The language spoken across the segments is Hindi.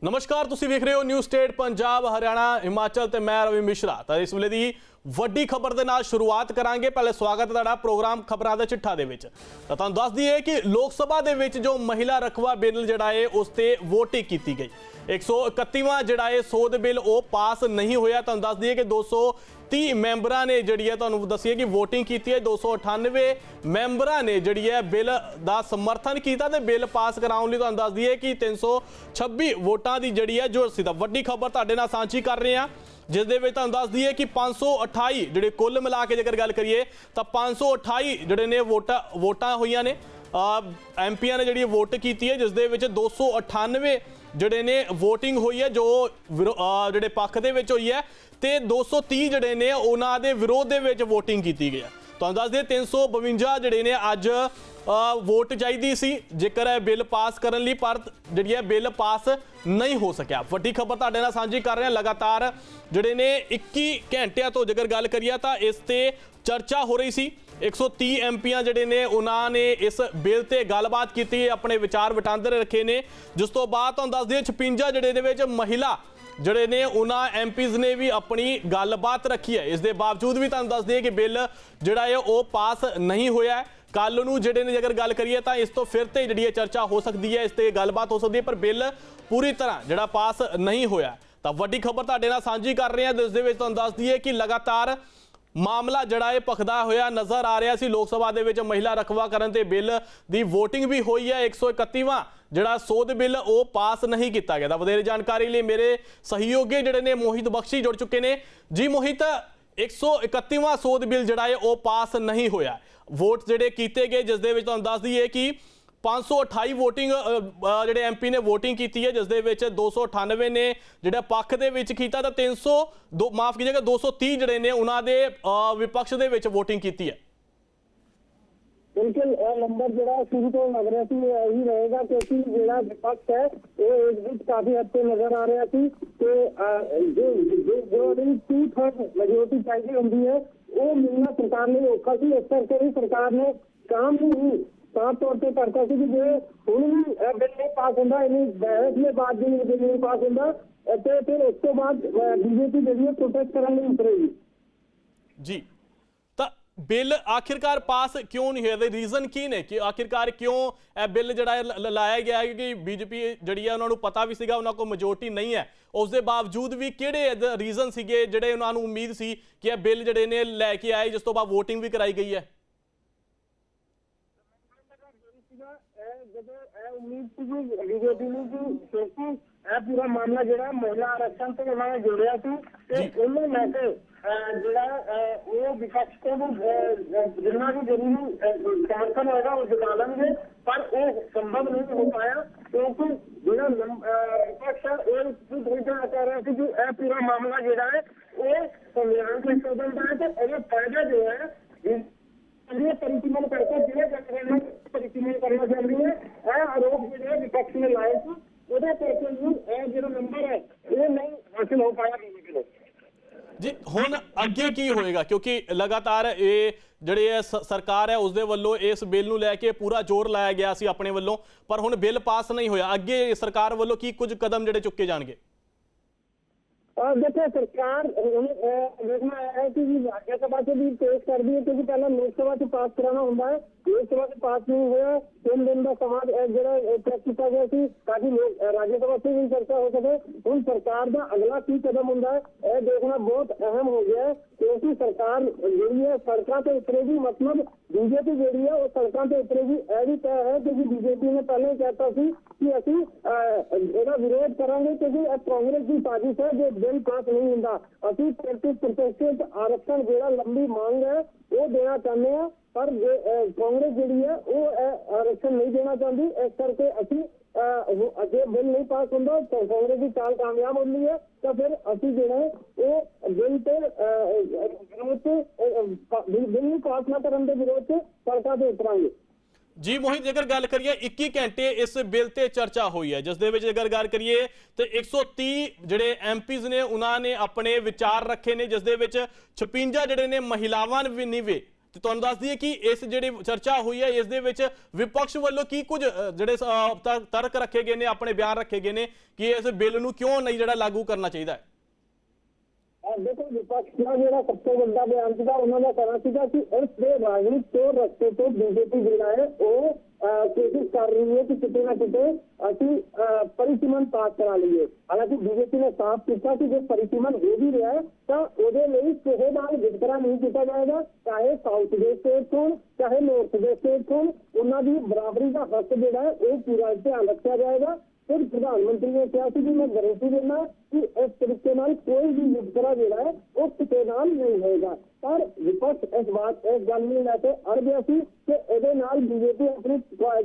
नमस्कार, तुसी वेख रहे हो न्यूज़ स्टेट पंजाब हरियाणा हिमाचल ते मैं रवि मिश्रा। तो इस वेले दी वड्डी खबर दे नाल शुरुआत करांगे। पहले स्वागत है तुहाडा प्रोग्राम खबरां दा चिट्ठा दे विच। तां तुहानूं दस दईए कि लोक सभा दे विच जो महिला रखवा बिल जिहड़ा है उस ते वोटिंग कीती गई। 131वां जिहड़ा है सोध बिल वो पास नहीं होया। तुहानूं दस दईए कि 230 मैंबरां ने जिहड़ी है तुहानूं दस्सिए कि वोटिंग कीती है। 298 मैंबरां ने जिहड़ी है बिल दा समर्थन कीता ते बिल पास कराउण लई तुहानूं दस दईए कि 326 वोटां दी जिहड़ी है जो सी वड्डी खबर तुहाडे नाल सांझी कर रहे हां, जिस दे विच तुहानूं दस दईए कि 528 जिहड़े कुल मिला के जेकर गल करिए तां 528 जिहड़े ने वोटां होईयां ने एमपीआं ने जिहड़ी वोट कीती है, जिस दे विच 298 जिहड़े ने वोटिंग हुई है जो जिहड़े पक्ष दे विच होई है ते 230 जिहड़े ने उन्हां दे विरोध दे विच वोटिंग कीती गई है। तुहानूं दस दईए 352 जिहड़े ने अज वोट चाहिदी सी जेकर बिल पास करन लई, पर जिहड़ी है बिल पास नहीं हो सकिया। वड्डी खबर तुहाडे नाल सांझी कर रहे हैं। लगातार जिहड़े ने 21 घंटिਆਂ तो जेकर गल करिए तां इस ते चर्चा हो रही सी। 130 एमपीआं जिहड़े ने उन्होंने इस बिल ते गलबात की, अपने विचार वटांदरे रखे ने, जिस तो बाद तुहानूं दस दईए 56 जिहड़े दे विच महिला जिहड़े ने उन्होंने एमपीज़ ने भी अपनी गलबात रखी है। इस दे बावजूद भी तुहानूं दस दईए कि बिल जिहड़ा है वो पास नहीं होया है। कल नूं जिहड़े ने जेकर गल करिए तां इस तो फिर ते जिहड़ी है चर्चा हो सकती है, इस ते गलबात हो सकती है, पर बिल पूरी तरह जिहड़ा पास नहीं होया। तां वड्डी खबर तुहाडे नाल सांझी कर रहे हैं, जिस दे विच तुहानूं दस दईए कि लगातार मामला जिहड़ा है भखदा होया नज़र आ रहा सी। लोक सभा दे विच महिला रखवाकरण ते बिल दी वोटिंग भी हुई है। 131वां जिहड़ा सोध बिल वो पास नहीं किया गया। वधेरे जानकारी लिए मेरे सहयोगी जिहड़े ने मोहित बख्शी जुड़ चुके हैं। जी मोहित, 131वां सोध बिल जिहड़ा है वो पास नहीं होया, वोट जिहड़े कीते गए, जिस दे विच तुहानूं दस दईए कि 528 वोटिंग जिहड़े एमपी ने वोटिंग की है, जिस दे विच 298 ने जिहड़ा पक्ष दे विच कीता तां 300 माफ कीजिएगा 230 जिहड़े ने उन्हां दे विपक्ष दे विच वोटिंग की है। बिल्कुल नंबर जो शुरू तो लग रहा है यही रहेगा, क्योंकि जो विपक्ष है वो एक बीच काफी हद से नजर आ रहा थी कि जो 2/3 मेजोरिटी चाहिए होती है वो मिलना सरकार ने औखा सी। इस करके ही सरकार ने काम भी साफ तौर पर करता सी कि जो हुण भी बिल नहीं पास होंदा, इन्नी बहस में बाद भी बिल नहीं पास होंदा ते फिर उस तो बाद बीजेपी जी प्रोटेस्ट करने उतरेगी। जी, बिल आखिरकार पास क्यों नहीं है? रीजन की ने कि आखिरकार क्यों बिल जिहड़ा लाया गया है? क्योंकि बीजेपी जिहड़ी है उन्होंने पता भी सीगा उन्होंने को मेजोरिटी नहीं है, उसके बावजूद भी किहड़े रीजन सीगे जिहड़े उन्होंने उम्मीद सी कि बिल जिहड़े ने लैके आए, जिस तो बाद वोटिंग भी कराई गई है? पूरा मामला जो महिला आरक्षण से उन्होंने जोड़िया वो विपक्ष को जितना भी जरूरी समर्थन होगा वो जुटा लेंगे, पर वो संभव नहीं हो पाया क्योंकि जो विपक्ष है वो कह रहे थे कि पूरा मामला जो है वो संविधान के संशोधन का है। तो ये फायदा जो है परिसीमन करके जिले परिसीमन करना जरूरी है। आरोप जो विपक्ष ने लाए थे वो करके जो नंबर है वो नहीं हासिल हो पाया बीजेपी को। जी, हुण अगे की होएगा? क्योंकि लगातार ये जिहड़ी सरकार है उसदे वल्लों इस बिल नूं लैके पूरा जोर लाया गया सी अपने वल्लों, पर हुण बिल पास नहीं होया। अगे सरकार वल्लों की कुछ कदम जिहड़े चुके जाणगे? देखिए सरकार देखना है कि राज्यसभा से भी पेश कर दी है, क्योंकि पहले लोकसभा से पास कराना होता है। लोकसभा से पास नहीं हुआ, 3 दिन का समाज जो तय किया गया सी ताकि राज्यसभा से भी चर्चा हो सके। हम सरकार का अगला की कदम होता है यह देखना बहुत अहम हो गया है, क्योंकि सरकार जी है सड़कों से उतरेगी, मतलब बीजेपी जी है वो सड़कों से उतरेगी। यह भी तय है क्योंकि बीजेपी ने पहले कहता सी कि असीं विरोध करेंगे क्योंकि कांग्रेस की साजिश है जो बिल पास नहीं होता। असीं 33% आरक्षण जो लंबी मांग है वो देना चाहते हैं, पर कांग्रेस जी है वो आरक्षण नहीं देना चाहती। इस करके असीं जो बिल नहीं पास होता तो कांग्रेस की चाल कामयाब होती है, तो फिर असीं जो है वो बिल पे बिल नहीं पास ना करने के विरोध से सड़कों से उतरांगे। जी मोहित, जेकर गल करिए 21 घंटे इस बिल ते चर्चा हुई है, जिस दे विच अगर गल करिए तो 130 जिहड़े एमपीज़ ने उन्होंने अपने विचार रखे ने, जिस दे विच 56 जिहड़े ने महिलावां भी नहीं वे ਤੇ ਤੁਹਾਨੂੰ ਦੱਸ ਦਈਏ ਕਿ ਇਸ ਜਿਹੜੀ ਚਰਚਾ ਹੋਈ ਹੈ ਇਸ ਦੇ ਵਿੱਚ ਵਿਪਕਸ਼ ਵੱਲੋਂ ਕੀ ਕੁਝ ਜਿਹੜੇ ਤਰਕ ਰੱਖੇ ਗਏ ਨੇ, ਆਪਣੇ ਬਿਆਨ ਰੱਖੇ ਗਏ ਨੇ ਕਿ ਇਸ ਬਿੱਲ ਨੂੰ ਕਿਉਂ ਨਹੀਂ ਜਿਹੜਾ ਲਾਗੂ ਕਰਨਾ ਚਾਹੀਦਾ ਹੈ। देखो विपक्ष का जो सबसे बड़ा बयान था उन्होंने कहना सीगा कि इस दे राजनीतिक रस्ते तो बीजेपी जो है वो कोशिश कर रही है कि कितने ना कितने असं परिसीमन पास करा लीए। हालांकि बीजेपी ने साफ किया कि जो परिसीमन हो भी रहा है तो वो किसी नाल वितकरा नहीं किया जाएगा, चाहे साउथ के स्टेट हो चाहे नॉर्थ के स्टेट हो, उन्होंने बराबरी का हक जो है वो पूरा ध्यान रखा जाएगा। फिर प्रधानमंत्री ने कहा कि मैं गारंटी देना कि इस तरीके कोई भी वितकरा जो है वो किसी नाल नहीं होगा। पर विपक्ष इस गल में लैके अड़ गया कि बीजेपी अपनी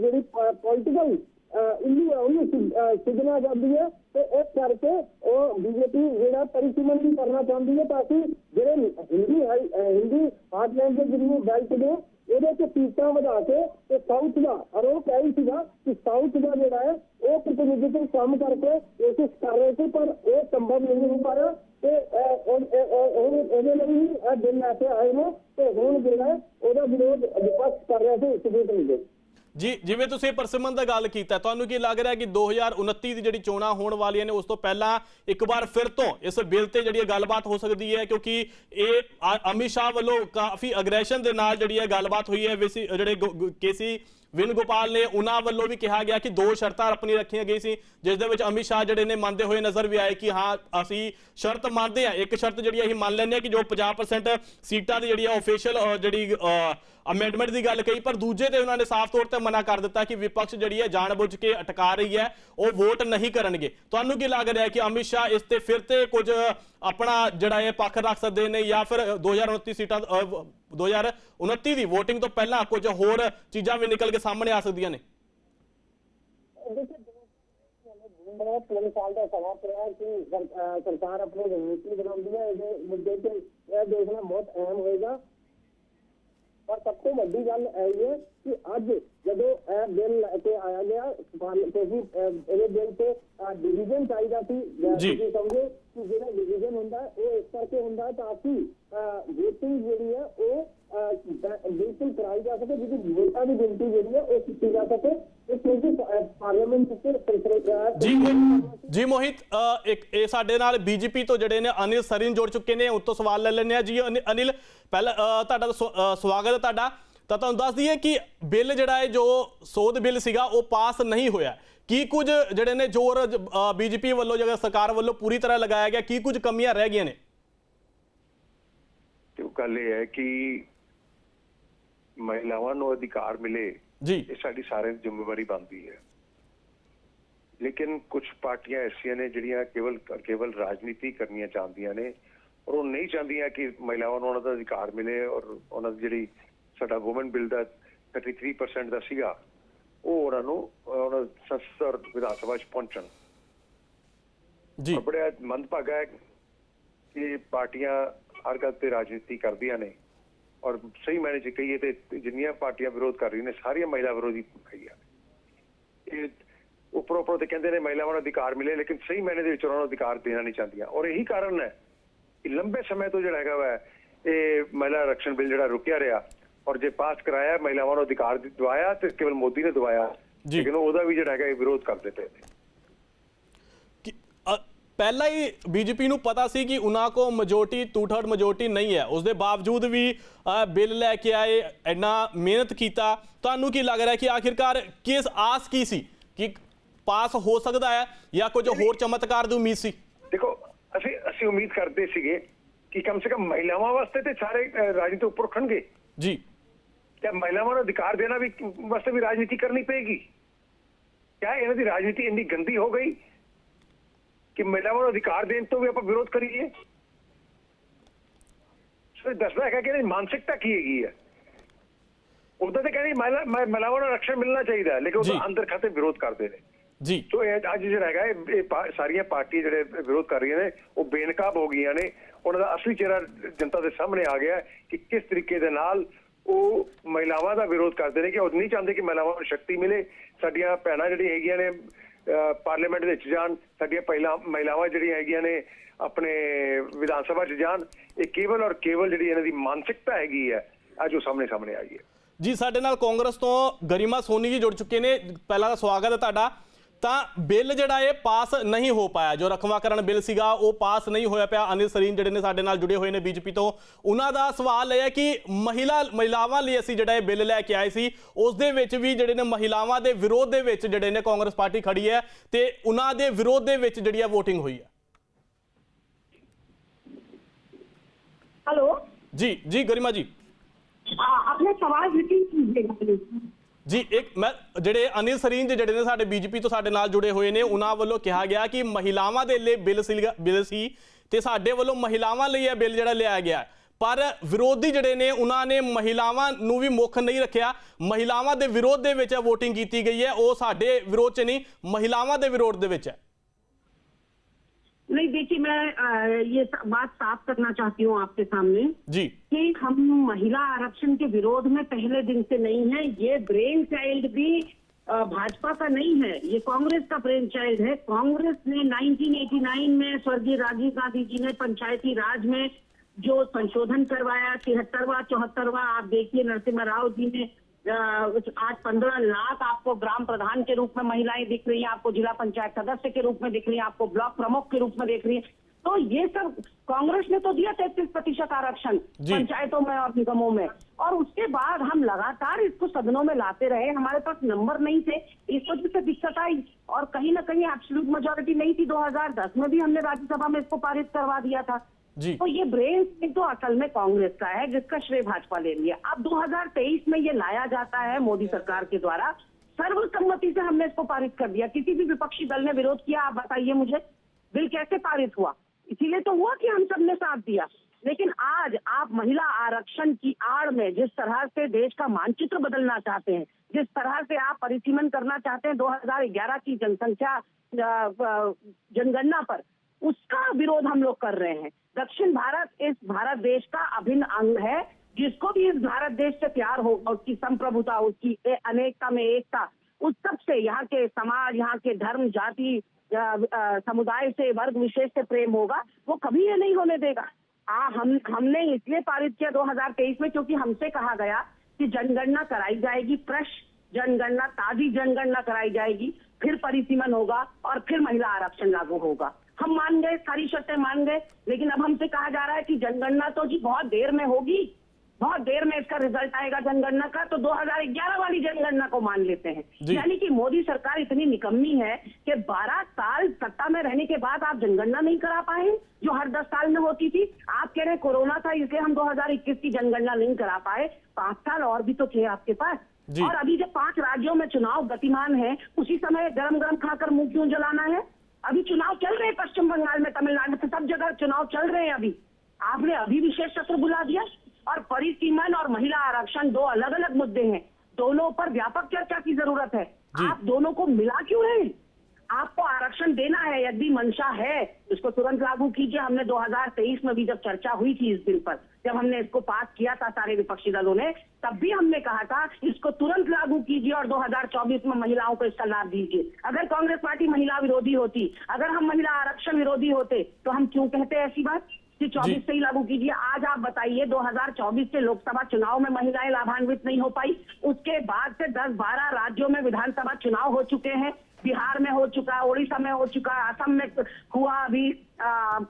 जी पॉलिटिकल इल्लू है उन्हें सिद्धना चाहती है, तो इस करके बीजेपी जो परिसीमन भी करना चाहती है ताकि जो हिंदी हार्टलैंड के जरिए बेल्ट ने ये सीटा बढ़ा के साउथ का आरोप यही सीगा कि साउथ का जोड़ा है वो प्रतिनिधित्व काम करके कोशिश कर रहे थे, पर वो संभव नहीं हो पाया। बिल लैके आए हैं तो हूँ जो है विरोध विपक्ष कर रहे थे इस ਜੀ, ਜਿਵੇਂ ਤੁਸੀਂ ਪਰਸਿਮਨ ਦਾ ਗੱਲ ਕੀਤਾ, ਤੁਹਾਨੂੰ ਕੀ ਲੱਗ ਰਿਹਾ ਕਿ 2029 ਦੀ ਜਿਹੜੀ ਚੋਣਾਂ ਹੋਣ ਵਾਲੀਆਂ ਨੇ ਉਸ ਤੋਂ ਪਹਿਲਾਂ ਇੱਕ ਵਾਰ ਫਿਰ ਤੋਂ ਇਸ ਬਿੱਲ ਤੇ ਜਿਹੜੀ ਗੱਲਬਾਤ ਹੋ ਸਕਦੀ ਹੈ? ਕਿਉਂਕਿ ਇਹ ਅਮਿਤ ਸ਼ਾਹ ਵੱਲੋਂ ਕਾਫੀ ਅਗਰੈਸ਼ਨ ਦੇ ਨਾਲ ਜਿਹੜੀ ਹੈ ਗੱਲਬਾਤ ਹੋਈ ਹੈ। ਜਿਹੜੇ ਕੇਸੀ ਵੇਣੂਗੋਪਾਲ ਨੇ ਉਹਨਾਂ ਵੱਲੋਂ ਵੀ ਕਿਹਾ ਗਿਆ ਕਿ 2 ਸ਼ਰਤਾਂ ਆਪਣੀ ਰੱਖੀਆਂ ਗਈ ਸੀ, ਜਿਸ ਦੇ ਵਿੱਚ ਅਮਿਤ ਸ਼ਾਹ ਜਿਹੜੇ ਨੇ ਮੰਨਦੇ ਹੋਏ ਨਜ਼ਰ ਵੀ ਆਏ ਕਿ ਹਾਂ ਅਸੀਂ ਸ਼ਰਤ ਮੰਨਦੇ ਹਾਂ। ਇੱਕ ਸ਼ਰਤ ਜਿਹੜੀ ਅਸੀਂ ਮੰਨ ਲੈਂਦੇ ਹਾਂ ਕਿ ਜੋ 50% ਸੀਟਾਂ ਦੀ ਜਿਹੜੀ ਆਫੀਸ਼ੀਅਲ ਜਿਹੜੀ ਅਮੈਂਡਮੈਂਟ ਦੀ ਗੱਲ ਕਹੀ, ਪਰ ਦੂਜੇ ਤੇ ਉਹਨਾਂ ਨੇ ਸਾਫ਼ ਤੌਰ ਤੇ ਮਨਾ ਕਰ ਦਿੱਤਾ ਕਿ ਵਿਪਕਸ਼ ਜਿਹੜੀ ਹੈ ਜਾਣਬੁੱਝ ਕੇ ਅਟਕਾ ਰਹੀ ਹੈ, ਉਹ ਵੋਟ ਨਹੀਂ ਕਰਨਗੇ। ਤੁਹਾਨੂੰ ਕੀ ਲੱਗ ਰਿਹਾ ਕਿ ਅਮਿਤ ਸ਼ਾਹ ਇਸ ਤੇ ਫਿਰ ਤੇ ਕੁਝ ਆਪਣਾ ਜਿਹੜਾ ਇਹ ਪੱਖ ਰੱਖ ਸਕਦੇ ਨੇ ਜਾਂ ਫਿਰ 2029 ਦੀ ਵੋਟਿੰਗ ਤੋਂ ਪਹਿਲਾਂ ਕੁਝ ਹੋਰ ਚੀਜ਼ਾਂ ਵੀ ਨਿਕਲ ਕੇ ਸਾਹਮਣੇ ਆ ਸਕਦੀਆਂ ਨੇ? 3 साल का समा पिया कि सरकार अपनी रणनीति बनाती है, मुद्दे से यह देखना बहुत अहम होगा। पर सबसे बड़ी गल यही है कि अज जो बिल लेके आया गया क्योंकि बिल से डिवीजन चाहिए थी, समझो कि जो डिवीजन होंगे वो इस करके होंगे ताकि वोटिंग जी है वो बिल्कुल कराई जा सके, जिसकी वोटा की गिनती जी है वो की जा सके। ਜੀ ਮੋਹਿਤ, ਇਹ ਸਾਡੇ ਨਾਲ ਬੀਜੇਪੀ ਤੋਂ ਜਿਹੜੇ ਨੇ ਅਨਿਲ ਸਰੀਨ ਜੁੜ ਚੁੱਕੇ ਨੇ, ਉਤੋਂ ਸਵਾਲ ਲੈ ਲੈਂਦੇ ਆ। ਜੀ ਅਨਿਲ, ਪਹਿਲਾਂ ਤੁਹਾਡਾ ਸਵਾਗਤ ਹੈ ਤੁਹਾਡਾ। ਤਾਂ ਤੁਹਾਨੂੰ ਦੱਸ ਦਈਏ ਕਿ ਬਿੱਲ ਜਿਹੜਾ ਹੈ ਜੋ ਸੋਧ ਬਿੱਲ ਸੀਗਾ ਉਹ ਪਾਸ ਨਹੀਂ ਹੋਇਆ। ਕੀ ਕੁਝ ਜਿਹੜੇ ਨੇ ਜ਼ੋਰ ਬੀਜੇਪੀ ਵੱਲੋਂ ਜਿਹੜਾ ਸਰਕਾਰ ਵੱਲੋਂ ਪੂਰੀ ਤਰ੍ਹਾਂ ਲਗਾਇਆ ਗਿਆ, ਕੀ ਕੁਝ ਕਮੀਆਂ ਰਹਿ ਗਈਆਂ ਨੇ? ਤੇ ਗੱਲ ਇਹ ਹੈ ਕਿ ਮਹਿਲਾਵਾਂ ਨੂੰ ਅਧਿਕਾਰ ਮਿਲੇ ਜੀ, ਇਹ ਸਾਡੀ ਸਾਰਿਆਂ ਦੀ ਜ਼ਿੰਮੇਵਾਰੀ ਬਣਦੀ ਹੈ। ਲੇਕਿਨ ਕੁਝ ਪਾਰਟੀਆਂ ਐਸੀਆਂ ਨੇ ਜਿਹੜੀਆਂ ਕੇਵਲ ਰਾਜਨੀਤੀ ਕਰਨੀਆਂ ਚਾਹੁੰਦੀਆਂ ਨੇ ਔਰ ਉਹ ਨਹੀਂ ਚਾਹੁੰਦੀਆਂ ਕਿ ਮਹਿਲਾਵਾਂ ਨੂੰ ਉਹਨਾਂ ਦਾ ਅਧਿਕਾਰ ਮਿਲੇ। ਔਰ ਉਹਨਾਂ ਦੀ ਜਿਹੜੀ ਸਾਡਾ ਵੂਮਨ ਬਿੱਲ ਦਾ 33% ਦਾ ਸੀਗਾ ਉਹ ਉਹਨਾਂ ਨੂੰ ਸੰਸਦ ਔਰ ਵਿਧਾਨ ਸਭਾ 'ਚ ਪਹੁੰਚਣ ਜੀ। ਬੜਾ ਮੰਦਭਾਗਾ ਹੈ ਕਿ ਪਾਰਟੀਆਂ ਹਰ ਗੱਲ ਤੇ ਰਾਜਨੀਤੀ ਕਰਦੀਆਂ ਨੇ ਔਰ ਸਹੀ ਮਾਇਨੇ 'ਚ ਕਹੀਏ ਤੇ ਜਿੰਨੀਆਂ ਪਾਰਟੀਆਂ ਵਿਰੋਧ ਕਰ ਰਹੀਆਂ ਨੇ ਸਾਰੀਆਂ ਮਹਿਲਾ ਵਿਰੋਧੀ ਹੈਗੀਆਂ। ਇਹ ਉੱਪਰੋਂ ਤੇ ਕਹਿੰਦੇ ਨੇ ਮਹਿਲਾਵਾਂ ਨੂੰ ਅਧਿਕਾਰ ਮਿਲੇ, ਲੇਕਿਨ ਸਹੀ ਮਾਇਨੇ ਦੇ ਵਿੱਚ ਉਹਨਾਂ ਨੂੰ ਅਧਿਕਾਰ ਦੇਣਾ ਨਹੀਂ ਚਾਹੁੰਦੀਆਂ। ਔਰ ਇਹੀ ਕਾਰਨ ਹੈ ਕਿ ਲੰਬੇ ਸਮੇਂ ਤੋਂ ਜਿਹੜਾ ਹੈਗਾ ਵਾ ਇਹ ਮਹਿਲਾ ਆਰਕਸ਼ਣ ਬਿੱਲ ਜਿਹੜਾ ਰੁਕਿਆ ਰਿਹਾ ਔਰ ਜੇ ਪਾਸ ਕਰਾਇਆ ਮਹਿਲਾਵਾਂ ਨੂੰ ਅਧਿਕਾਰ ਦਵਾਇਆ ਤੇ ਕੇਵਲ ਮੋਦੀ ਨੇ ਦਵਾਇਆ, ਲੇਕਿਨ ਉਹਦਾ ਵੀ ਜਿਹੜਾ ਹੈਗਾ ਇਹ ਵਿਰੋਧ ਕਰਦੇ ਪਏ ਨੇ। ਪਹਿਲਾਂ ਹੀ ਬੀਜੇਪੀ ਨੂੰ ਪਤਾ ਸੀ ਕਿ ਉਹਨਾਂ ਕੋ ਮੈਜੋਰਟੀ 2/3 ਮੈਜੋਰਟੀ ਨਹੀਂ ਹੈ, ਉਸਦੇ ਬਾਵਜੂਦ ਵੀ ਬਿੱਲ ਲੈ ਕੇ ਆਏ, ਇੰਨਾ ਮਿਹਨਤ ਕੀਤਾ। ਤੁਹਾਨੂੰ ਕੀ ਲੱਗ ਰਿਹਾ ਕਿ ਆਖਿਰਕਾਰ ਕਿਸ ਆਸ ਕੀ ਸੀ ਕਿ ਪਾਸ ਹੋ ਸਕਦਾ ਹੈ ਜਾਂ ਕੁਝ ਹੋਰ ਚਮਤਕਾਰ ਦੀ ਉਮੀਦ ਸੀ? ਦੇਖੋ ਅਸੀਂ ਉਮੀਦ ਕਰਦੇ ਸੀਗੇ ਕਿ ਕਮ ਸੇ ਕਮ ਮਹਿਲਾਵਾਂ ਵਾਸਤੇ ਤੇ ਸਾਰੇ ਰਾਜਨੀਤੀ ਉੱਪਰ ਉਠਣਗੇ ਜੀ। क्या महिलाओं को अधिकार देना भी वास्ते भी राजनीति करनी पड़ेगी? क्या इन्हों की राजनीति इतनी गंदी हो गई कि महिलाओं को अधिकार देने तो भी आप विरोध करिए? दसना है कि मानसिकता की है। उधर तो कहनी महिलाओं को रक्षण मिलना चाहिए, लेकिन उधर अंदर खाते विरोध करते हैं जी। तो अज जो सारिया पार्टी जो विरोध कर रही ने वो बेनकाब हो गई ने। उन्होंने असली चेहरा जनता के सामने आ गया कि किस तरीके दे नाल वो महिलावां दा विरोध करते हैं कि वो नहीं चाहते कि महिलावां को शक्ति मिले। साडियां भैणां जिहड़ियां हैगियां ने पार्लीमेंट विच जाण, साडियां महिलावां जिहड़ियां हैगियां ने अपने विधान सभा च जाण। ये केवल और केवल जिहड़ी इन्हां दी मानसिकता हैगी है ਅੱਜ ਉਹ ਸਾਹਮਣੇ ਆਈ ਹੈ। ਜੀ ਸਾਡੇ ਨਾਲ ਕਾਂਗਰਸ ਤੋਂ ਗਰਿਮਾ ਸੋਨੀ ਜੀ ਜੁੜ ਚੁੱਕੇ ਨੇ। ਪਹਿਲਾਂ ਤਾਂ ਸਵਾਗਤ ਹੈ ਤੁਹਾਡਾ। ਤਾਂ ਬਿੱਲ ਜਿਹੜਾ ਇਹ ਪਾਸ ਨਹੀਂ ਹੋ ਪਾਇਆ, ਜੋ ਰਖਵਾਕਰਨ ਬਿੱਲ ਸੀਗਾ ਉਹ ਪਾਸ ਨਹੀਂ ਹੋਇਆ ਪਿਆ। ਅਨਿਲ ਸਰੀਨ ਜਿਹੜੇ ਨੇ ਸਾਡੇ ਨਾਲ ਜੁੜੇ ਹੋਏ ਨੇ ਬੀਜੇਪੀ ਤੋਂ, ਉਹਨਾਂ ਦਾ ਸਵਾਲ ਇਹ ਹੈ ਕਿ ਮਹਿਲਾਵਾਂ ਲਈ ਅਸੀਂ ਜਿਹੜਾ ਇਹ ਬਿੱਲ ਲੈ ਕੇ ਆਏ ਸੀ, ਉਸ ਦੇ ਵਿੱਚ ਵੀ ਜਿਹੜੇ ਨੇ ਮਹਿਲਾਵਾਂ ਦੇ ਵਿਰੋਧ ਦੇ ਵਿੱਚ ਜਿਹੜੇ ਨੇ ਕਾਂਗਰਸ ਪਾਰਟੀ ਖੜੀ ਹੈ ਤੇ ਉਹਨਾਂ ਦੇ ਵਿਰੋਧ ਦੇ ਵਿੱਚ ਜਿਹੜੀ ਹੈ ਵੋਟਿੰਗ ਹੋਈ ਹੈ। हेलो जी गरिमा जी अपने सवाल रिपीट कीजिएगा प्लीज। जी एक मैं ਜਿਹੜੇ ਅਨਿਲ ਸਰੀਨ ਜਿਹੜੇ ਨੇ ਸਾਡੇ ਬੀਜੇਪੀ ਤੋਂ ਸਾਡੇ ਨਾਲ ਜੁੜੇ ਹੋਏ ਨੇ, ਉਹਨਾਂ ਵੱਲੋਂ ਕਿਹਾ ਗਿਆ ਕਿ ਮਹਿਲਾਵਾਂ ਦੇ ਲਈ ਬਿੱਲ ਸੀ ਤੇ ਸਾਡੇ ਵੱਲੋਂ ਮਹਿਲਾਵਾਂ ਲਈ ਇਹ ਬਿੱਲ ਜਿਹੜਾ ਲਿਆ ਗਿਆ, ਪਰ ਵਿਰੋਧੀ ਜਿਹੜੇ ਨੇ ਉਹਨਾਂ ਨੇ ਮਹਿਲਾਵਾਂ ਨੂੰ ਵੀ ਮੁੱਖ ਨਹੀਂ ਰੱਖਿਆ। ਮਹਿਲਾਵਾਂ ਦੇ ਵਿਰੋਧ ਦੇ ਵਿੱਚ ਵੋਟਿੰਗ ਕੀਤੀ ਗਈ ਹੈ, ਉਹ ਸਾਡੇ ਵਿਰੋਧ 'ਚ ਨਹੀਂ, ਮਹਿਲਾਵਾਂ ਦੇ ਵਿਰੋਧ ਦੇ ਵਿੱਚ है। नहीं देखिए, मैं ये बात साफ करना चाहती हूँ आपके सामने जी कि हम महिला आरक्षण के विरोध में पहले दिन से नहीं है। ये ब्रेन चाइल्ड भी भाजपा का नहीं है, ये कांग्रेस का ब्रेन चाइल्ड है। कांग्रेस ने 1989 में स्वर्गीय राजीव गांधी जी ने पंचायती राज में जो संशोधन करवाया, 73वां 74वां, आप देखिए नरसिम्हा राव जी ने आज 15 लाख आपको ग्राम प्रधान के रूप में महिलाएं दिख रही हैं, आपको जिला पंचायत सदस्य के रूप में दिख रही हैं, आपको ब्लॉक प्रमुख के रूप में देख रही हैं। तो ये सब कांग्रेस ने तो दिया 33% आरक्षण पंचायतों में और निगमों में, और उसके बाद हम लगातार इसको सदनों में लाते रहे। हमारे पास नंबर नहीं थे, इस वजह से दिक्कत आई, और कहीं ना कहीं एब्सोल्यूट मेजोरिटी नहीं थी। 2010 में भी हमने राज्यसभा में इसको पारित करवा दिया था। तो ये ब्रेन तो असल में कांग्रेस का है, जिसका श्रेय भाजपा ले लिया। अब 2023 में ये लाया जाता है मोदी सरकार के द्वारा, सर्वसम्मति से हमने इसको पारित कर दिया। किसी भी विपक्षी दल ने विरोध किया? आप बताइए मुझे, बिल कैसे पारित हुआ? इसीलिए तो हुआ कि हम सबने साथ दिया। लेकिन आज आप महिला आरक्षण की आड़ में जिस तरह से देश का मानचित्र बदलना चाहते हैं, जिस तरह से आप परिसीमन करना चाहते हैं 2011 की जनसंख्या जनगणना पर, उसका विरोध हम लोग कर रहे हैं। दक्षिण भारत इस भारत देश का अभिन्न अंग है, जिसको भी इस भारत देश से प्यार होगा, उसकी संप्रभुता, उसकी अनेकता में एकता, उस सब से, यहाँ के समाज, यहाँ के धर्म, जाति, समुदाय से, वर्ग विशेष से प्रेम होगा, वो कभी ये नहीं होने देगा। हमने इसलिए पारित किया 2023 में क्योंकि हमसे कहा गया कि जनगणना कराई जाएगी, फ्रेश जनगणना, ताजी जनगणना कराई जाएगी, फिर परिसीमन होगा और फिर महिला आरक्षण लागू होगा। हम मान गए, सारी शर्तें मान गए, लेकिन अब हमसे कहा जा रहा है कि जनगणना तो जी बहुत देर में होगी, बहुत देर में इसका रिजल्ट आएगा जनगणना का, तो 2011 वाली जनगणना को मान लेते हैं। यानी कि मोदी सरकार इतनी निकम्मी है कि 12 साल सत्ता में रहने के बाद आप जनगणना नहीं करा पाए, जो हर 10 साल में होती थी। आप कह रहे हैं कोरोना था इसलिए हम 2021 की जनगणना नहीं करा पाए, 5 साल और भी तो थे आपके पास। और अभी जब 5 राज्यों में चुनाव गतिमान है, उसी समय गरम गरम खाकर मुंह क्यों जलाना है? अभी चुनाव चल रहे हैं पश्चिम बंगाल में, तमिलनाडु में, सब जगह चुनाव चल रहे हैं। अभी आपने अभी विशेष सत्र बुला दिया, और परिसीमन और महिला आरक्षण 2 अलग अलग मुद्दे हैं, दोनों पर व्यापक चर्चा की जरूरत है। आप दोनों को मिला क्यों है? आपको आरक्षण देना है, यदि मंशा है इसको तुरंत लागू कीजिए। हमने 2023 में भी जब चर्चा हुई थी इस बिल पर, जब हमने इसको पास किया था सारे विपक्षी दलों ने, तब भी हमने कहा था इसको तुरंत लागू कीजिए और 2024 में महिलाओं को इसका लाभ दीजिए। अगर कांग्रेस पार्टी महिला विरोधी होती, अगर हम महिला आरक्षण विरोधी होते, तो हम क्यों कहते ऐसी बात कि 24 से ही लागू कीजिए? आज आप बताइए 2024 के लोकसभा चुनाव में महिलाएं लाभान्वित नहीं हो पाई, उसके बाद से 10-12 राज्यों में विधानसभा चुनाव हो चुके हैं, बिहार में हो चुका, ओडिशा में हो चुका, असम में हुआ, अभी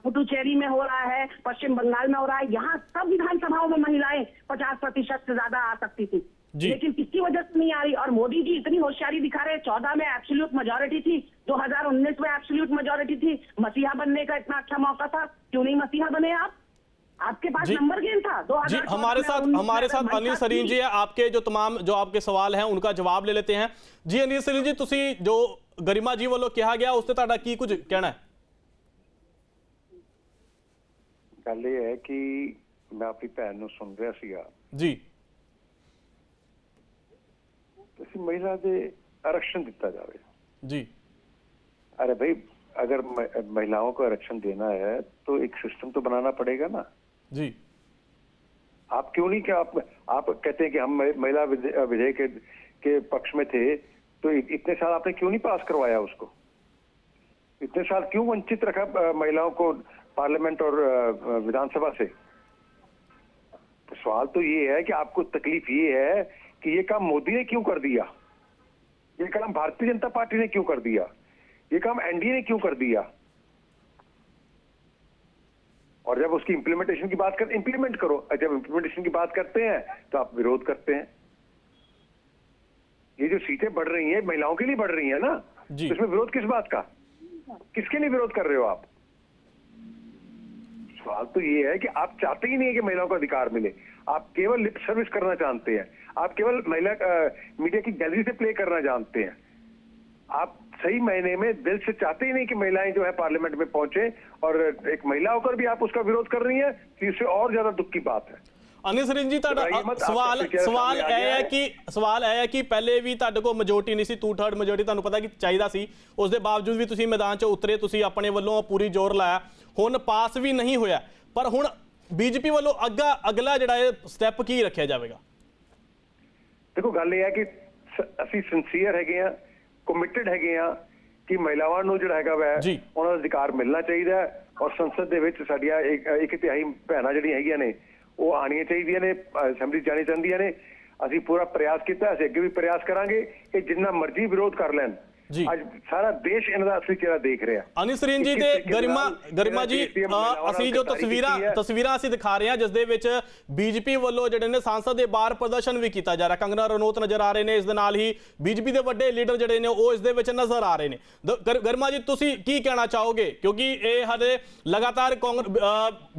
पुडुचेरी में हो रहा है, पश्चिम बंगाल में हो रहा है। यहाँ सब विधानसभाओं में महिलाएं 50% से ज्यादा आ सकती थी, लेकिन किसकी वजह से नहीं आ रही? और मोदी जी इतनी होशियारी दिखा रहे हैं, 14 में एब्सोल्यूट मेजोरिटी थी, 2019 में एब्सोल्यूट मेजोरिटी थी, मसीहा बनने का इतना अच्छा मौका था, क्यों नहीं मसीहा बने आप? आपके पास नंबर गेम था। जी हमारे साथ अनिल सरीन जी है, आपके जो तमाम जो आपके सवाल हैं उनका जवाब ले लेते हैं। जी अनिल सरीन जी, तुसी जो गरिमा जी वालों कहा गया उससे ਤੁਹਾਡਾ ਕੀ ਕੁਝ ਕਹਿਣਾ ਹੈ? ਗੱਲ ਇਹ ਹੈ ਕਿ ਮੈਂ ਆਪਣੀ ਭੈਣ ਨੂੰ ਸੁਣ ਰਿਹਾ ਸੀਗਾ ਜੀ, ਤੁਸੀਂ ਮਹਿਲਾ ਦੇ आरक्षण ਦਿੱਤਾ ਜਾਵੇ। जी अरे भाई, अगर महिलाओं को आरक्षण देना है तो एक सिस्टम तो बनाना पड़ेगा ना। जी आप क्यों नहीं, क्या आप कहते हैं कि हम महिला विधेयक के पक्ष में थे, तो इतने साल आपने क्यों नहीं पास करवाया उसको? इतने साल क्यों वंचित रखा महिलाओं को पार्लियामेंट और विधानसभा से? तो सवाल तो ये है कि आपको तकलीफ ये है कि ये काम मोदी ने क्यों कर दिया, ये काम भारतीय जनता पार्टी ने क्यों कर दिया, ये काम एनडीए ने क्यों कर दिया। और जब उसकी इंप्लीमेंटेशन की बात करते, इंप्लीमेंट करो, जब इंप्लीमेंटेशन की बात करते हैं तो आप विरोध करते हैं। ये जो सीटें बढ़ रही हैं महिलाओं के लिए बढ़ रही है ना, जी। तो इसमें विरोध किस बात का, किसके लिए विरोध कर रहे हो आप। सवाल तो ये है कि आप चाहते ही नहीं है कि महिलाओं को अधिकार मिले, आप केवल लिप सर्विस करना जानते हैं, आप केवल महिला मीडिया की गैलरी से प्ले करना जानते हैं। आप सही महीने में दिल से चाहते ही नहीं कि महिलाएं जो है पार्लियामेंट में पहुंचे, और एक महिला होकर भी आप उसका विरोध कर रही हैं, तो इससे और ज्यादा दुख की बात है। अनिल सरीन जी, ਸਵਾਲ ਇਹ ਹੈ ਕਿ ਪਹਿਲੇ ਵੀ ਤੁਹਾਡੇ ਕੋਲ ਮੈਜੋਰਟੀ ਨਹੀਂ ਸੀ, 2/3 ਮੈਜੋਰਟੀ ਤੁਹਾਨੂੰ ਪਤਾ ਕਿ ਚਾਹੀਦਾ ਸੀ, ਉਸ ਦੇ ਬਾਵਜੂਦ ਵੀ ਤੁਸੀਂ ਮੈਦਾਨ 'ਚ ਉਤਰੇ, ਤੁਸੀਂ ਆਪਣੇ ਵੱਲੋਂ ਪੂਰੀ ਜ਼ੋਰ ਲਾਇਆ, ਹੁਣ ਪਾਸ ਵੀ ਨਹੀਂ ਹੋਇਆ, ਪਰ ਹੁਣ ਬੀਜੇਪੀ ਵੱਲੋਂ ਅਗਲਾ ਜਿਹੜਾ ਇਹ ਸਟੈਪ ਕੀ ਰੱਖਿਆ ਜਾਵੇਗਾ। ਦੇਖੋ ਗੱਲ ਇਹ ਹੈ ਕਿ ਅਸੀਂ ਸਿੰਸੀਅਰ ਹੈਗੇ ਆ, ਕਮਿਟਡ ਹੈਗੇ ਆ ਕਿ ਮਹਿਲਾਵਾਂ ਨੂੰ ਜਿਹੜਾ ਹੈਗਾ ਵੈ ਉਹਨਾਂ ਦਾ ਅਧਿਕਾਰ ਮਿਲਣਾ ਚਾਹੀਦਾ ਹੈ, ਔਰ ਸੰਸਦ ਦੇ ਵਿੱਚ ਸਾਡੀਆਂ ਇੱਕ ਤਿਹਾਈ ਭੈਣਾਂ ਜਿਹੜੀਆਂ ਹੈਗੀਆਂ ਨੇ ਉਹ ਆਣੀਆਂ ਚਾਹੀਦੀਆਂ ਨੇ, ਅਸੈਂਬਲੀ ਜਾਣੀ ਚਾਹੁੰਦੀਆਂ ਨੇ। ਅਸੀਂ ਪੂਰਾ ਪ੍ਰयास ਕੀਤਾ, ਅਸੀਂ ਅੱਗੇ ਵੀ ਪ੍ਰयास ਕਰਾਂਗੇ ਕਿ ਜਿੰਨਾ ਮਰਜ਼ੀ ਵਿਰੋਧ ਕਰ ਲੈਣ, ਅੱਜ ਸਾਰਾ ਦੇਸ਼ ਇਹਨਾਂ ਦਾ ਅਸਲੀ ਚਿਹਰਾ ਦੇਖ ਰਿਹਾ। ਅਨਿਲ ਸਰੀਨ ਜੀ ਤੇ ਗਰਿਮਾ ਜੀ, ਅਸੀਂ ਜੋ ਤਸਵੀਰਾਂ ਅਸੀਂ ਦਿਖਾ ਰਹੇ ਹਾਂ ਜਿਸ ਦੇ ਵਿੱਚ ਬੀਜੇਪੀ ਵੱਲੋਂ ਜਿਹੜੇ ਨੇ ਸੰਸਦ ਦੇ ਬਾਹਰ ਪ੍ਰਦਰਸ਼ਨ ਵੀ ਕੀਤਾ ਜਾ ਰਿਹਾ, ਕੰਗਨਾ ਰਣੌਤ ਨਜ਼ਰ ਆ ਰਹੇ ਨੇ, ਇਸ ਦੇ ਨਾਲ ਹੀ ਬੀਜੇਪੀ ਦੇ ਵੱਡੇ ਲੀਡਰ ਜਿਹੜੇ ਨੇ ਉਹ ਇਸ ਦੇ ਵਿੱਚ ਨਜ਼ਰ ਆ ਰਹੇ ਨੇ। ਗਰਿਮਾ ਜੀ, ਤੁਸੀਂ ਕੀ ਕਹਿਣਾ ਚਾਹੋਗੇ, ਕਿਉਂਕਿ ਇਹ ਹਲੇ ਲਗਾਤਾਰ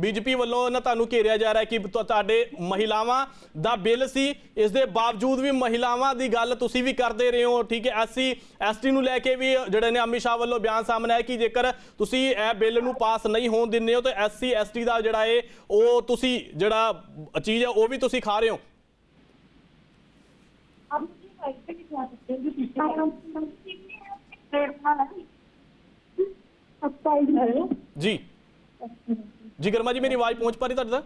ਬੀਜੇਪੀ ਵੱਲੋਂ ਨਾ ਤੁਹਾਨੂੰ ਘੇਰਿਆ ਜਾ ਰਿਹਾ ਕਿ ਤੁਹਾਡੇ ਮਹਿਲਾਵਾਂ ਦਾ ਬਿੱਲ ਸੀ, ਇਸ ਦੇ ਬਾਵਜੂਦ ਵੀ ਮਹਿਲਾਵਾਂ ਦੀ ਗੱਲ ਤੁਸੀਂ ਵੀ ਕਰਦੇ ਰਹੇ ਹੋ, ਠੀਕ ਹੈ। SC ਨੂੰ ਲੈ ਕੇ ਵੀ ਜਿਹੜੇ ਨੇ ਅਮਿਤ ਸ਼ਾਹ ਵੱਲੋਂ ਬਿਆਨ ਸਾਹਮਣੇ ਆਇਆ ਕਿ ਜੇਕਰ ਤੁਸੀਂ ਇਹ ਬਿੱਲ ਨੂੰ ਪਾਸ ਨਹੀਂ ਹੋਣ ਦਿੰਦੇ ਹੋ ਤਾਂ SC ST ਦਾ ਜਿਹੜਾ ਹੈ ਉਹ ਤੁਸੀਂ ਜਿਹੜਾ ਚੀਜ਼ ਹੈ ਉਹ ਵੀ ਤੁਸੀਂ ਖਾ ਰਹੇ ਹੋ। जी जी गरिमा जी, मेरी आवाज पहुंच पा रही ਤੁਹਾਡੇ तक?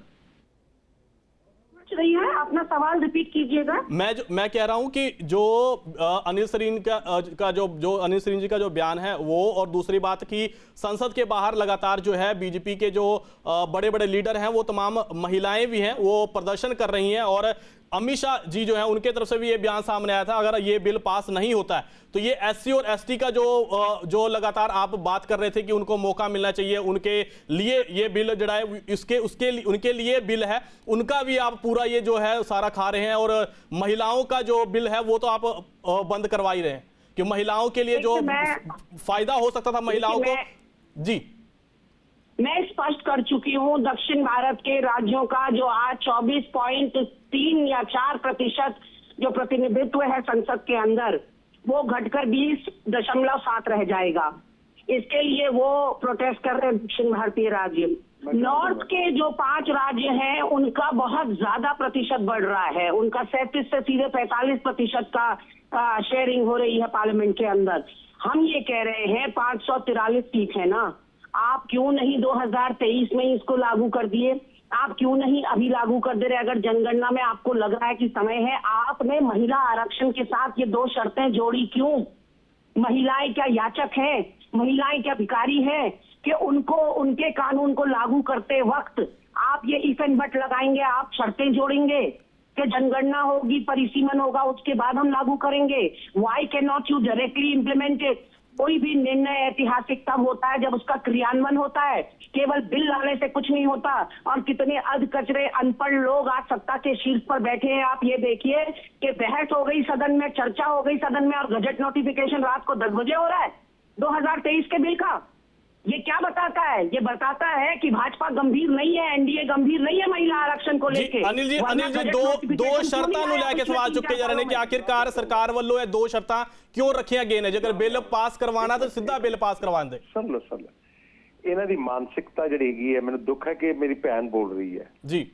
रही है, अपना सवाल रिपीट कीजिएगा। मैं कह रहा हूं कि जो अनिल सरीन का जो अनिल सरीन जी का जो बयान है वो, और दूसरी बात कि संसद के बाहर लगातार जो है बीजेपी के जो बड़े बड़े लीडर हैं वो तमाम महिलाएं भी हैं वो प्रदर्शन कर रही हैं, और अमित शाह जी जो है उनके तरफ से भी ये बयान सामने आया था अगर ये बिल पास नहीं होता है तो ये SC और ST का जो लगातार आप बात कर रहे थे कि उनको मौका मिलना चाहिए, उनके लिए ये बिल जड़ा है उनके लिए बिल है, उनका भी आप पूरा ये जो है सारा खा रहे हैं, और महिलाओं का जो बिल है वो तो आप बंद करवा ही रहे हैं कि महिलाओं के लिए जो फायदा हो सकता था महिलाओं को। जी, मैं स्पष्ट कर चुकी हूँ, दक्षिण भारत के राज्यों का जो आज 24.3 या 4% जो प्रतिनिधित्व है संसद के अंदर वो घटकर 20.7 रह जाएगा। इसके लिए वो प्रोटेस्ट कर रहे हैं दक्षिण भारतीय राज्य। नॉर्थ के जो 5 राज्य हैं उनका बहुत ज्यादा प्रतिशत बढ़ रहा है, उनका 37 से सीधे 45% का शेयरिंग हो रही है पार्लियामेंट के अंदर। हम ये कह रहे हैं 543 सीट है ना, आप क्यों नहीं 2023 में इसको लागू कर दिए, आप क्यों नहीं अभी लागू कर दे रहे। अगर जनगणना में आपको लग रहा है कि समय है, आपने महिला आरक्षण के साथ ये 2 शर्तें जोड़ी क्यों। महिलाएं क्या याचक है, महिलाएं क्या भिखारी है कि उनको उनके कानून को लागू करते वक्त आप ये इफ एंड बट लगाएंगे, आप शर्तें जोड़ेंगे कि जनगणना होगी, परिसीमन होगा, उसके बाद हम लागू करेंगे। Why can not you directly implement it. कोई भी निर्णय ऐतिहासिक तब होता है जब उसका क्रियान्वयन होता है, केवल बिल लाने से कुछ नहीं होता। और कितने अधकचरे अनपढ़ लोग आज सत्ता के शीर्ष पर बैठे हैं, आप ये देखिए कि बहस हो गई सदन में, चर्चा हो गई सदन में, और गजट नोटिफिकेशन रात को 10 बजे हो रहा है 2023 के बिल का। ये क्या बताता है, ये बताता है कि भाजपा गंभीर नहीं है, एनडीए गंभीर नहीं है महिला आरक्षण को लेके। अनिल जी दो शर्तां ਨੂੰ ਲੈ ਕੇ ਸਵਾਲ ਚੁੱਕੇ ਜਾ ਰਹੇ ਨੇ ਕਿ ਆਖਿਰਕਾਰ ਸਰਕਾਰ ਵੱਲੋਂ ਇਹ 2 ਸ਼ਰਤਾਂ ਕਿਉਂ ਰੱਖੀਆਂ ਗਈਆਂ ਨੇ, ਜੇਕਰ ਬਿੱਲ ਪਾਸ ਕਰਵਾਉਣਾ ਤਾਂ ਸਿੱਧਾ ਬਿੱਲ ਪਾਸ ਕਰਵਾਉਣ ਦੇ। ਸੁਣ ਲਓ ਇਹਨਾਂ ਦੀ ਮਾਨਸਿਕਤਾ ਜਿਹੜੀ ਹੈਗੀ ਹੈ, ਮੈਨੂੰ ਦੁੱਖ ਹੈ ਕਿ ਮੇਰੀ ਭੈਣ ਬੋਲ ਰਹੀ ਹੈ ਜੀ,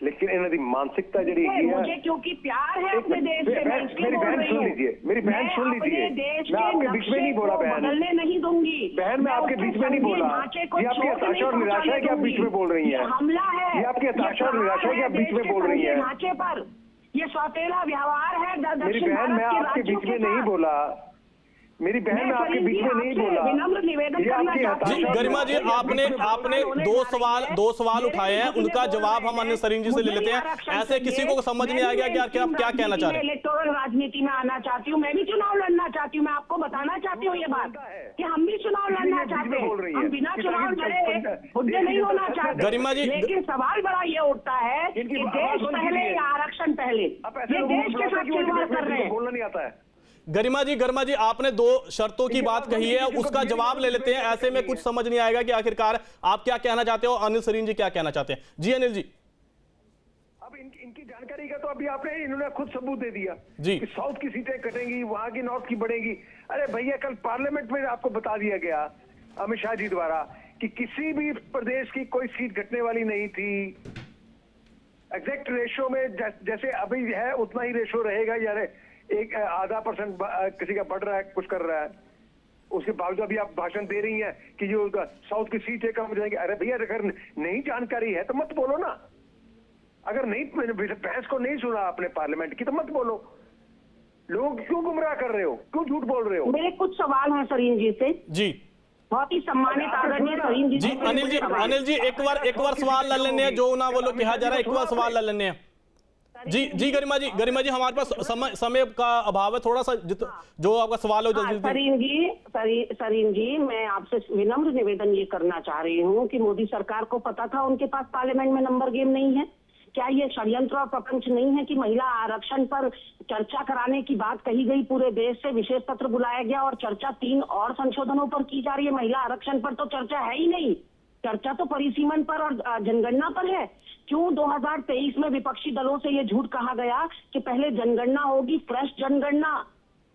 लेकिन इन्हों की मानसिकता जी मुझे क्योंकि प्यार है अपने देश से, मेरी बहन सुन लीजिए, मेरी बहन सुन लीजिए, मैं आपके बीच में नहीं बोला बहन, बदलने नहीं दूंगी बहन, मैं आपके बीच में नहीं बोला। ये आपकी हताशा और निराशा है कि आप बीच में बोल रही हैं, हमला है, ये आपकी हताशा और निराशा है कि आप बीच में बोल रही हैं। ढांचे पर ये सौतेला व्यवहार है। मेरी बहन, मैं आपके बीच में नहीं बोला, मेरी बहन आपके बीच में नहीं बोला। विनम्र निवेदन ये करना आपकी चाहती जी हूँ। गरिमा जी, आपने दो सवाल उठाए हैं, उनका जवाब हम अन्य सरीन जी से ले लेते हैं। ऐसे किसी को समझ नहीं आ गया कि आप क्या कहना चाह रहे हैं। इलेक्टोरल राजनीति में आना चाहती हूँ, मैं भी चुनाव लड़ना चाहती हूँ। मैं आपको बताना चाहती हूँ ये बात कि हम भी चुनाव लड़ना चाहते हैं। हम बिना चुनाव लड़े मुद्दे नहीं होना चाहते। गरिमा जी, लेकिन सवाल बड़ा ये उठता है कि देश पहले या आरक्षण पहले, ये देश के साथ खिलवाड़ कर रहे हैं। बोलना नहीं आता है। गरिमा जी, आपने दो शर्तों की बात कही है, उसका जवाब ले लेते हैं। ऐसे में कुछ समझ नहीं आएगा कि आखिरकार आप क्या कहना चाहते हो, अनिल सरीन जी क्या कहना चाहते हैं। जी अनिल जी। अब इनकी जानकारी का तो अभी आपने इन्होंने खुद सबूत दे दिया जी कि साउथ की सीटें कटेंगी, वहां की नॉर्थ की बढ़ेगी। अरे भैया, कल पार्लियामेंट में आपको बता दिया गया अमित शाह जी द्वारा कि किसी भी प्रदेश की कोई सीट घटने वाली नहीं थी। एग्जैक्ट रेशो में जैसे अभी है उतना ही रेशो रहेगा, यार एक आधा % किसी का बढ़ रहा है, कुछ कर रहा है। उसके बावजूद अभी आप भाषण दे रही हैं कि जो साउथ की सीटें कम हो जाएंगी। अरे भैया, अगर नहीं जानकारी है तो मत बोलो ना। अगर नहीं, बहस को नहीं सुना आपने पार्लियामेंट की तो मत बोलो। लोग क्यों गुमराह कर रहे हो, क्यों झूठ बोल रहे हो? मेरे कुछ सवाल हैं सरीन जी से। जी बहुत ही सम्मानित आदरणीय सरीन जी। जी अनिल जी एक बार सवाल ले लेने हैं, जो ना वो लोग कहा जा रहा है, एक बार सवाल ले लेने हैं। जी गरिमा जी, हमारे पास समय का अभाव है, थोड़ा सा जो आपका सवाल हो जल्दी। सरीन जी, मैं आपसे विनम्र निवेदन ये करना चाह रही हूँ कि मोदी सरकार को पता था उनके पास पार्लियामेंट में नंबर गेम नहीं है। क्या ये षड्यंत्र और प्रपंच नहीं है कि महिला आरक्षण पर चर्चा कराने की बात कही गई, पूरे देश से विशेष पत्र बुलाया गया और चर्चा 3 और संशोधनों पर की जा रही है। महिला आरक्षण पर तो चर्चा है ही नहीं, चर्चा तो परिसीमन पर और जनगणना पर है। क्यों 2023 में विपक्षी दलों से ये झूठ कहा गया कि पहले जनगणना होगी, फ्रेश जनगणना,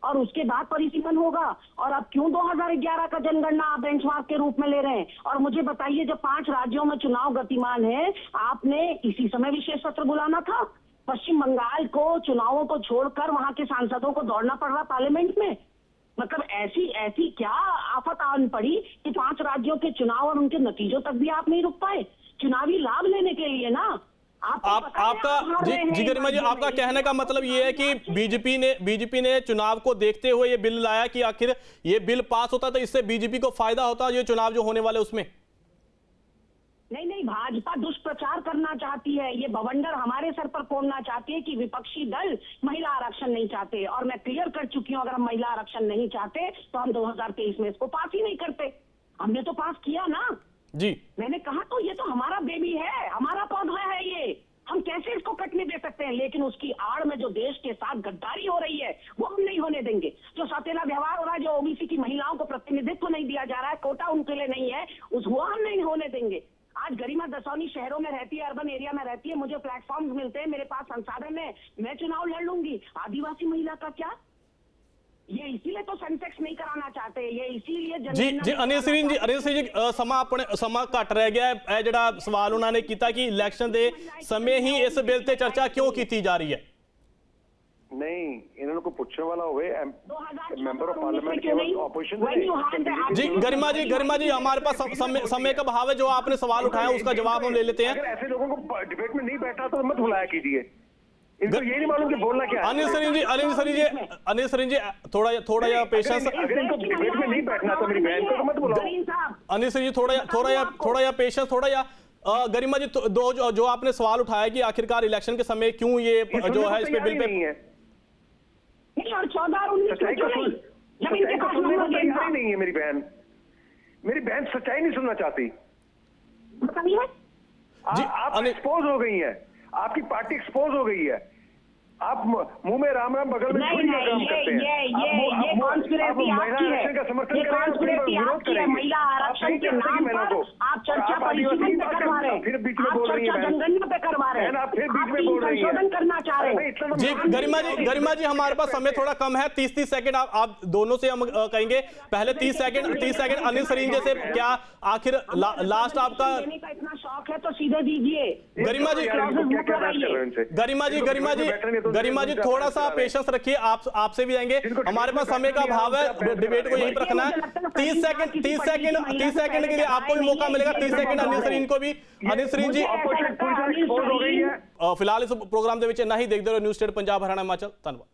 और उसके बाद परिसीमन होगा? और अब क्यों 2011 का जनगणना आप बेंचमार्क के रूप में ले रहे हैं? और मुझे बताइए, जब 5 राज्यों में चुनाव गतिमान है, आपने इसी समय विशेष सत्र बुलाना था। पश्चिम बंगाल को चुनावों को छोड़कर वहां के सांसदों को दौड़ना पड़ रहा पार्लियामेंट में। मतलब ऐसी क्या आफत आन पड़ी कि 5 राज्यों के चुनाव और उनके नतीजों तक भी आप नहीं रुक पाए, चुनावी लाभ लेने के लिए ना। आपका जी गरिमा जी, आपका कहने का मतलब ये है कि बीजेपी ने चुनाव को देखते हुए ये बिल लाया कि आखिर ये बिल पास होता तो इससे बीजेपी को फायदा होता, ये चुनाव जो होने वाले उसमें। नहीं, भाजपा दुष्प्रचार करना चाहती है, ये बवंडर हमारे सर पर फोड़ना चाहती है कि विपक्षी दल महिला आरक्षण नहीं चाहते। और मैं क्लियर कर चुकी हूँ, अगर हम महिला आरक्षण नहीं चाहते तो हम 2023 में इसको पास ही नहीं करते। हमने तो पास किया ना जी। मैंने कहा तो ये तो हमारा बेबी है, हमारा पौधा है, ये हम कैसे इसको कटने दे सकते हैं? लेकिन उसकी आड़ में जो देश के साथ गद्दारी हो रही है वो हम नहीं होने देंगे। जो सौतेला व्यवहार हो रहा है, जो ओबीसी की महिलाओं को प्रतिनिधित्व नहीं दिया जा रहा है, कोटा उनके लिए नहीं है, वो हम नहीं होने देंगे। आज गरिमा दसौनी शहरों में रहती है, अर्बन एरिया में रहती है, मुझे प्लेटफॉर्म मिलते हैं, मेरे पास संसाधन है, मैं चुनाव लड़ लूंगी। आदिवासी महिला का क्या? ये इसीलिए तो सेंसेक्स नहीं कराना चाहते, ये इसीलिए जी अनिल सिंह जी समा घट रह गया है। ਜਿਹੜਾ ਸਵਾਲ ਉਹਨਾਂ ਨੇ ਕੀਤਾ ਕਿ ਇਲੈਕਸ਼ਨ ਦੇ ਸਮੇਂ ਹੀ ਇਸ ਬਿੱਲ ਤੇ ਚਰਚਾ ਕਿਉਂ ਕੀਤੀ ਜਾ ਰਹੀ है? नहीं, इन्होंने को पूछने वाला हुए मेंबर ऑफ पार्लियामेंट के ऑपोजिशन जी गरिमा जी हमारे पास समय का भाव है, जो आपने सवाल उठाया उसका जवाब हम ले लेते हैं। अगर ऐसे लोगों को डिबेट में नहीं बैठना तो मत बुलाया कीजिए, इनको ये नहीं मालूम कि बोलना क्या है। अनिल सरीन जी थोड़ा या पेशेंस। अगर इनको डिबेट में नहीं बैठना तो मेरी बहन को मत बुलाओ। अनिल सरीन जी थोड़ा या पेशेंस, थोड़ा या गरिमा जी जो आपने सवाल उठाया कि आखिरकार इलेक्शन के समय क्यों ये जो है इस पे बिल पे और 14 और 19 नहीं है। मेरी बहन सच्चाई नहीं सुनना चाहती। आप एक्सपोज हो गई हैं, आपकी पार्टी एक्सपोज हो गई है। आप मुंह में राम राम बगल में काम करते हैं। ये कॉन्स्पिरेसी आपकी है, ये कॉन्स्पिरेसी आपकी है। महिला आरक्षण के नाम पर आप चर्चा परिसीमन पे करवा रहे हैं, फिर बीच में बोल रही हैं, जनगणना पे करवा रहे हैं, आप फिर बीच में बोल रही हैं, संशोधन करना चाह रहे हैं। जी गरिमा जी हमारे पास समय थोड़ा कम है, 30 सेकंड आप दोनों से हम कहेंगे। पहले 30 सेकंड अनिल सरीन जैसे, क्या आखिर लास्ट आपका इतना शौक है तो सीधे दीजिए। गरिमा जी थोड़ा सा पेशेंस रखिए, आपसे भी आएंगे। हमारे पास समय का अभाव है, डिबेट को यहीं पर रखना है। 30 सेकंड के लिए आपको भी मौका मिलेगा। 30 सेकंड अनिल सरीन को भी। अनिल सरीन जी फिलहाल इस प्रोग्राम ਦੇ ਵਿੱਚ ਇੰਨਾ ਹੀ। ਦੇਖਦੇ ਰਹੋ ਨਿਊਜ਼ ਸਟੇਟ ਪੰਜਾਬ, ਹਰਿਆਣਾ, ਹਿਮਾਚਲ। ਧੰਨਵਾਦ।